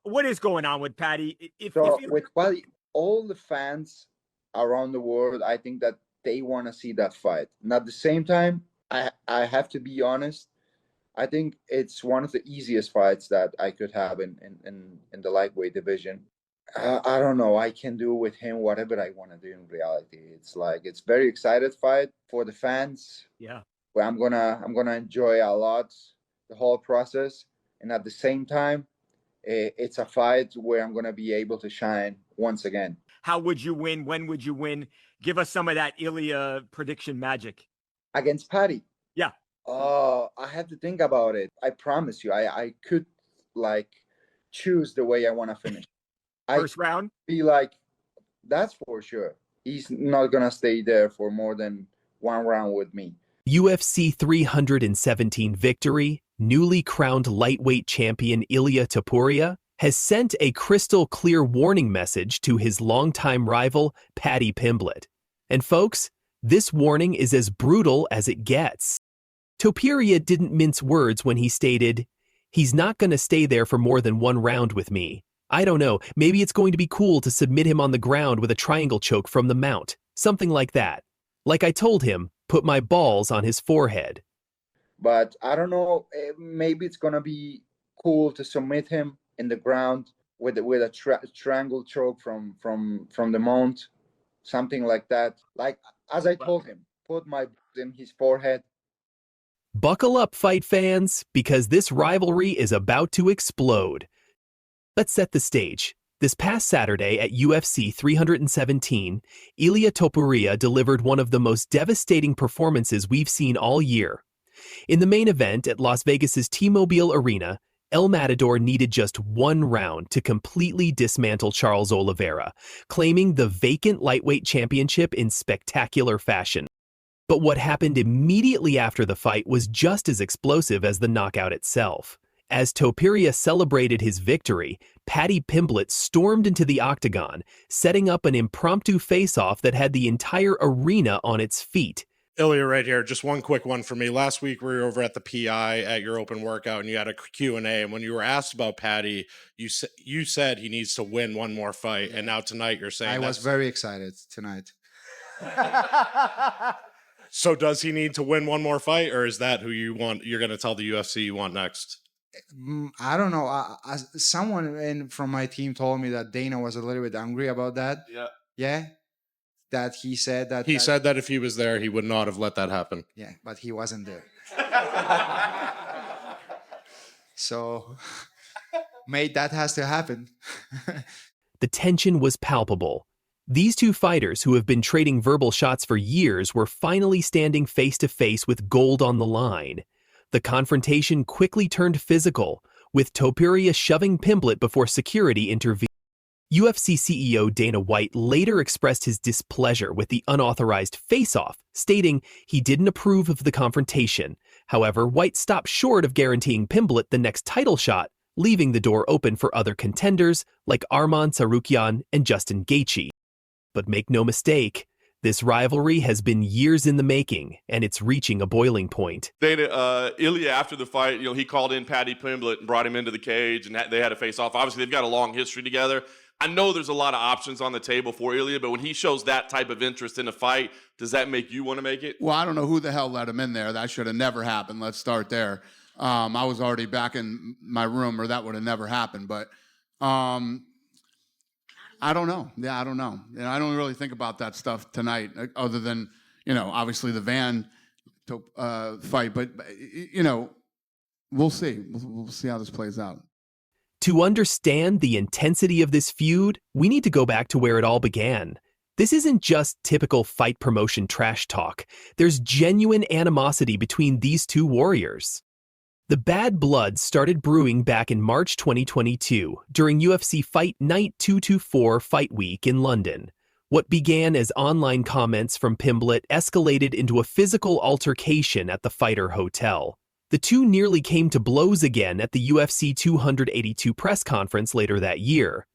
what is going on with Paddy? So with Paddy, all the fans around the world, I think that they want to see that fight. And at the same time, I have to be honest. I think it's one of the easiest fights that I could have in the lightweight division. I don't know. I can do with him whatever I want to do in reality. It's very excited fight for the fans. Yeah. Where I'm gonna enjoy a lot the whole process, and at the same time, it's a fight where I'm gonna be able to shine once again. How would you win? When would you win? Give us some of that Ilia prediction magic. Against Paddy. Yeah. Oh, I have to think about it. I promise you, I could like choose the way I want to finish. First round? Be like, that's for sure. He's not gonna stay there for more than one round with me. UFC 317 victory, newly crowned lightweight champion Ilia Topuria has sent a crystal clear warning message to his longtime rival, Paddy Pimblett. And folks, this warning is as brutal as it gets. Topuria didn't mince words when he stated, "He's not going to stay there for more than one round with me. I don't know, maybe it's going to be cool to submit him on the ground with a triangle choke from the mount, something like that. Like I told him, put my balls on his forehead." But I don't know, maybe it's going to be cool to submit him in the ground with a triangle choke from the mount, something like that. Like, as I told him, put my balls in his forehead. Buckle up, fight fans, because this rivalry is about to explode. Let's set the stage. This past Saturday at UFC 317, Ilia Topuria delivered one of the most devastating performances we've seen all year. In the main event at Las Vegas's T-Mobile Arena, El Matador needed just one round to completely dismantle Charles Oliveira, claiming the vacant lightweight championship in spectacular fashion. But what happened immediately after the fight was just as explosive as the knockout itself. As Topuria celebrated his victory, Paddy Pimblett stormed into the octagon, setting up an impromptu face-off that had the entire arena on its feet. Ilia, right here, just one quick one for me. Last week we were over at the PI at your open workout and you had a Q&A, and when you were asked about Paddy, you said he needs to win one more fight, and now tonight you're saying I was very excited tonight. So does he need to win one more fight, or is that who you want? You're going to tell the UFC you want next? I don't know. Someone from my team told me that Dana was a little bit angry about that. Yeah. Yeah. That he said that... He said that if he was there, he would not have let that happen. Yeah, but he wasn't there. So, mate, that has to happen. The tension was palpable. These two fighters who have been trading verbal shots for years were finally standing face-to-face with gold on the line. The confrontation quickly turned physical, with Topuria shoving Pimblett before security intervened. UFC CEO Dana White later expressed his displeasure with the unauthorized face-off, stating he didn't approve of the confrontation. However, White stopped short of guaranteeing Pimblett the next title shot, leaving the door open for other contenders like Arman Tsarukyan and Justin Gaethje. But make no mistake, this rivalry has been years in the making, and it's reaching a boiling point. Dana, Ilia, after the fight, he called in Paddy Pimblett and brought him into the cage, and they had a face-off. Obviously, they've got a long history together. I know there's a lot of options on the table for Ilia, but when he shows that type of interest in a fight, does that make you want to make it? Well, I don't know who the hell let him in there. That should have never happened. Let's start there. I was already back in my room, or that would have never happened. But I don't know. Yeah, I don't know. I don't really think about that stuff tonight, other than, obviously the Van fight. But, we'll see. We'll see how this plays out. To understand the intensity of this feud, we need to go back to where it all began. This isn't just typical fight promotion trash talk. There's genuine animosity between these two warriors. The bad blood started brewing back in March 2022 during UFC Fight Night 224 Fight Week in London. What began as online comments from Pimblett escalated into a physical altercation at the Fighter Hotel. The two nearly came to blows again at the UFC 282 press conference later that year.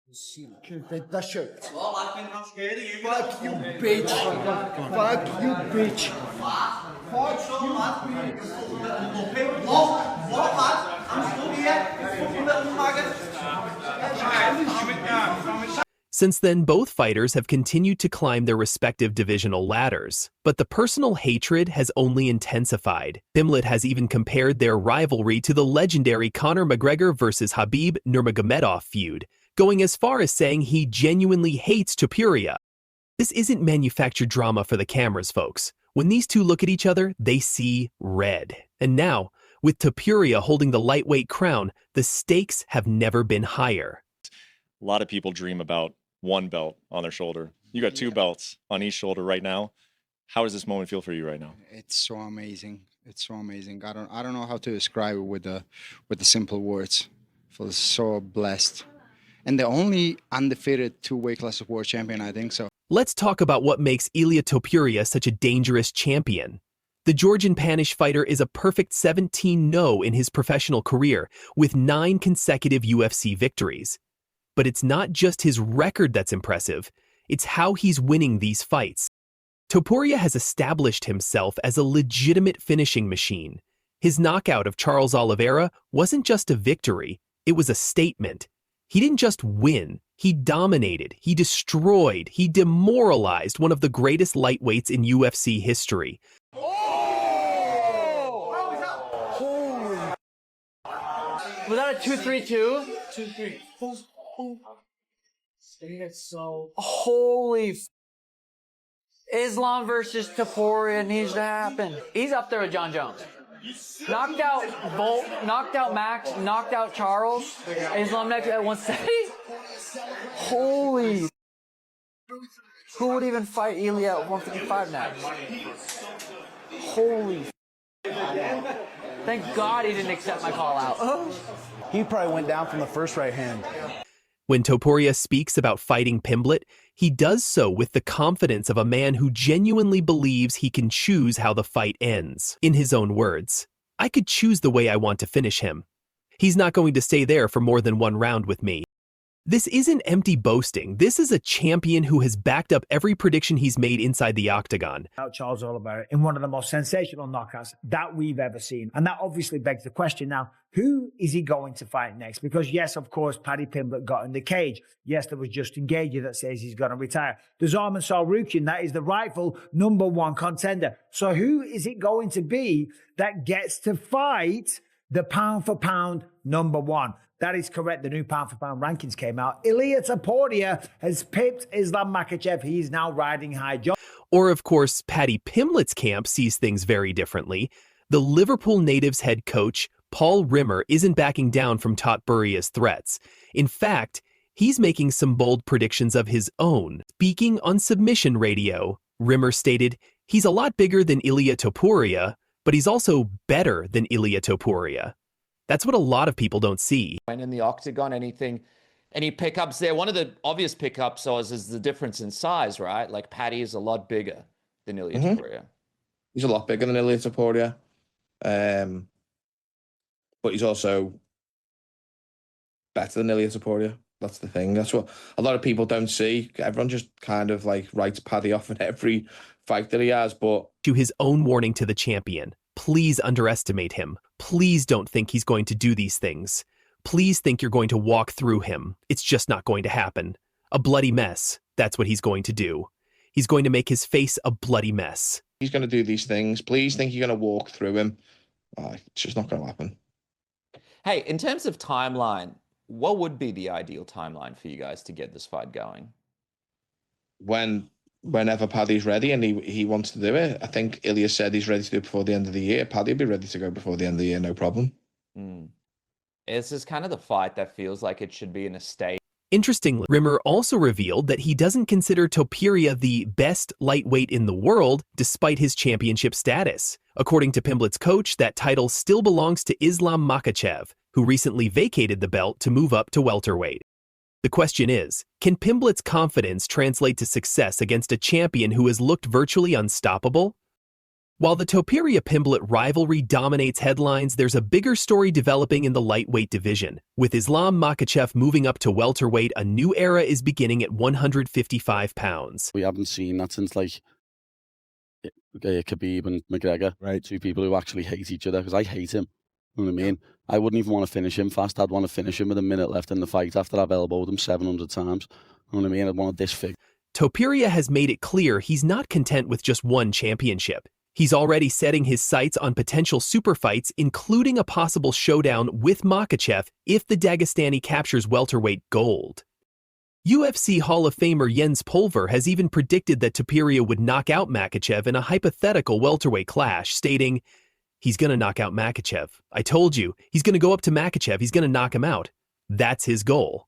That's true. Fuck you, bitch. Fuck you, bitch. Since then, both fighters have continued to climb their respective divisional ladders, but the personal hatred has only intensified. Pimblett has even compared their rivalry to the legendary Conor McGregor versus Khabib Nurmagomedov feud, going as far as saying he genuinely hates Topuria. This isn't manufactured drama for the cameras, folks. When these two look at each other, they see red. And now, with Topuria holding the lightweight crown, the stakes have never been higher. A lot of people dream about one belt on their shoulder. You got two belts on each shoulder right now. How does this moment feel for you right now? It's so amazing. It's so amazing. I don't know how to describe it with the simple words. I feel so blessed. And the only undefeated two-weight class of world champion, I think so. Let's talk about what makes Ilia Topuria such a dangerous champion. The Georgian-Panish fighter is a perfect 17-0 in his professional career, with 9 consecutive UFC victories. But it's not just his record that's impressive, it's how he's winning these fights. Topuria has established himself as a legitimate finishing machine. His knockout of Charles Oliveira wasn't just a victory, it was a statement. He didn't just win, he dominated, he destroyed, he demoralized one of the greatest lightweights in UFC history. Was that a 2-3-2? 2-3. Holy Islam versus Topuria needs to happen. He's up there with John Jones. Knocked out Bolt, knocked out Max, knocked out Charles. Islam next at 170. Holy. Who would even fight Ilia at 155 next? Holy. Thank God he didn't accept my call out. He probably went down from the first right hand. When Topuria speaks about fighting Pimblett, he does so with the confidence of a man who genuinely believes he can choose how the fight ends. In his own words, "I could choose the way I want to finish him. He's not going to stay there for more than one round with me." This isn't empty boasting. This is a champion who has backed up every prediction he's made inside the octagon. Charles Oliveira in one of the most sensational knockouts that we've ever seen. And that obviously begs the question now, who is he going to fight next? Because yes, of course, Paddy Pimblett got in the cage. Yes, there was Justin Gage that says he's going to retire. There's Arman Tsarukyan, that is the rightful #1 contender. So who is it going to be that gets to fight the pound for pound #1? That is correct. The new pound-for-pound rankings came out. Ilia Topuria has pipped Islam Makhachev. He's now riding high. Or, of course, Paddy Pimblett's camp sees things very differently. The Liverpool natives head coach, Paul Rimmer, isn't backing down from Topuria's threats. In fact, he's making some bold predictions of his own. Speaking on Submission Radio, Rimmer stated, "He's a lot bigger than Ilia Topuria, but he's also better than Ilia Topuria." That's what a lot of people don't see. And in the octagon, any pickups there? One of the obvious pickups is the difference in size, right? Like Paddy is a lot bigger than Ilia Topuria. He's a lot bigger than Ilia Topuria. But he's also better than Ilia Topuria. That's the thing. That's what a lot of people don't see. Everyone just kind of like writes Paddy off in every fight that he has. But to his own warning to the champion, please underestimate him. Please don't think he's going to do these things. Please think you're going to walk through him. It's just not going to happen. A bloody mess. That's what he's going to do. He's going to make his face a bloody mess. He's going to do these things. Please think you're going to walk through him. It's just not going to happen. Hey, in terms of timeline, what would be the ideal timeline for you guys to get this fight going? Whenever Paddy's ready and he wants to do it. I think Ilia said he's ready to do it before the end of the year. Paddy will be ready to go before the end of the year, no problem. This is kind of the fight that feels like it should be in a state. Interestingly, Rimmer also revealed that he doesn't consider Topuria the best lightweight in the world, despite his championship status. According to Pimblett's coach, that title still belongs to Islam Makhachev, who recently vacated the belt to move up to welterweight. The question is, can Pimblett's confidence translate to success against a champion who has looked virtually unstoppable? While the Topuria Pimblett rivalry dominates headlines, there's a bigger story developing in the lightweight division. With Islam Makhachev moving up to welterweight, a new era is beginning at 155 pounds. We haven't seen that since, like, Khabib and McGregor. Right. Two people who actually hate each other, because I hate him. You know what I mean? I wouldn't even want to finish him fast. I'd want to finish him with a minute left in the fight after I've elbowed him 700 times. You know what I mean? I'd want to disfigure. Topuria has made it clear he's not content with just one championship. He's already setting his sights on potential super fights, including a possible showdown with Makhachev if the Dagestani captures welterweight gold. UFC Hall of Famer Jens Pulver has even predicted that Topuria would knock out Makhachev in a hypothetical welterweight clash, stating, "He's going to knock out Makhachev. I told you, he's going to go up to Makhachev, he's going to knock him out. That's his goal."